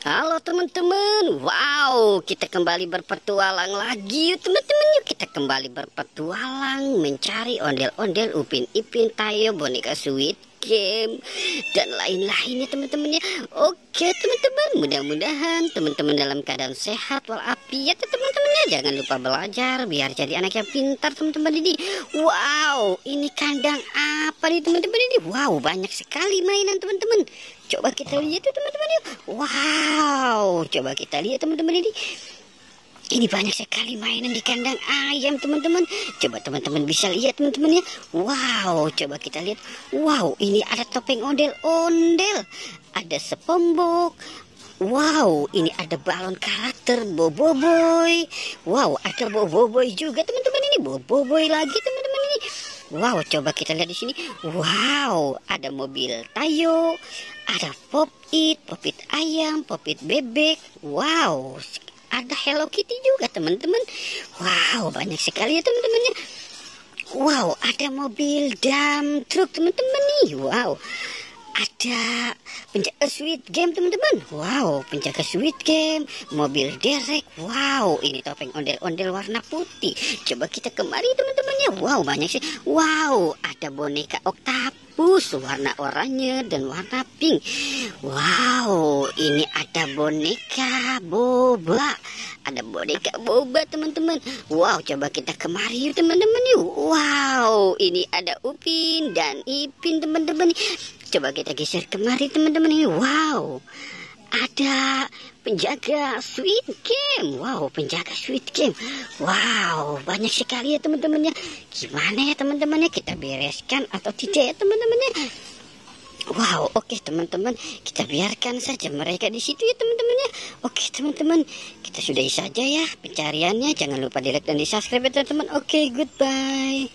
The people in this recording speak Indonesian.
Halo teman-teman, wow, kita kembali berpetualang lagi yuk teman-teman. Yuk kita kembali berpetualang mencari ondel-ondel, Upin Ipin, Tayo, boneka Squid Game dan lain-lainnya teman-teman ya. Oke teman-teman, mudah-mudahan teman-teman dalam keadaan sehat walafiat ya teman-teman ya. Jangan lupa belajar biar jadi anak yang pintar teman-teman ini. Wow, ini kandang apa nih teman-teman ini? Wow, banyak sekali mainan teman-teman. Coba kita lihat tuh teman-teman yuk. Wow, coba kita lihat teman-teman ini. Ini banyak sekali mainan di kandang ayam teman-teman. Coba teman-teman bisa lihat teman-teman ya. Wow, coba kita lihat. Wow, ini ada topeng ondel-ondel. Ada sepombok. Wow, ini ada balon karakter Boboiboy. Wow, ada Boboiboy juga teman-teman ini. Boboiboy lagi teman-teman ini. Wow, coba kita lihat di sini. Wow, ada mobil Tayo, ada Pop-It, Pop-It ayam, Pop-It bebek. Wow, ada Hello Kitty juga teman-teman. Wow, banyak sekali ya teman-teman ya. Wow, ada mobil dump truck teman-teman nih. Wow, ada penjaga Squid Game teman-teman. Wow, penjaga Squid Game, mobil derek. Wow, ini topeng ondel-ondel warna putih. Coba kita kemari teman-teman ya. Wow, banyak sih. Wow, ada boneka oktapus warna oranye dan warna pink. Wow, ini ada boneka boba. Ada boneka boba teman-teman. Wow, coba kita kemari yuk teman-teman yuk. Wow, ini ada Upin dan Ipin teman-teman. Coba kita geser kemari teman-teman ini. Wow, ada penjaga Squid Game. Wow, penjaga Squid Game. Wow, banyak sekali ya teman-teman ya. Gimana ya teman-teman ya, kita bereskan atau tidak ya teman-teman ya? Wow, oke teman-teman, kita biarkan saja mereka di situ ya teman-teman ya. Oke teman-teman, kita sudahi saja ya pencariannya. Jangan lupa di like dan di subscribe ya teman-teman. Oke, goodbye.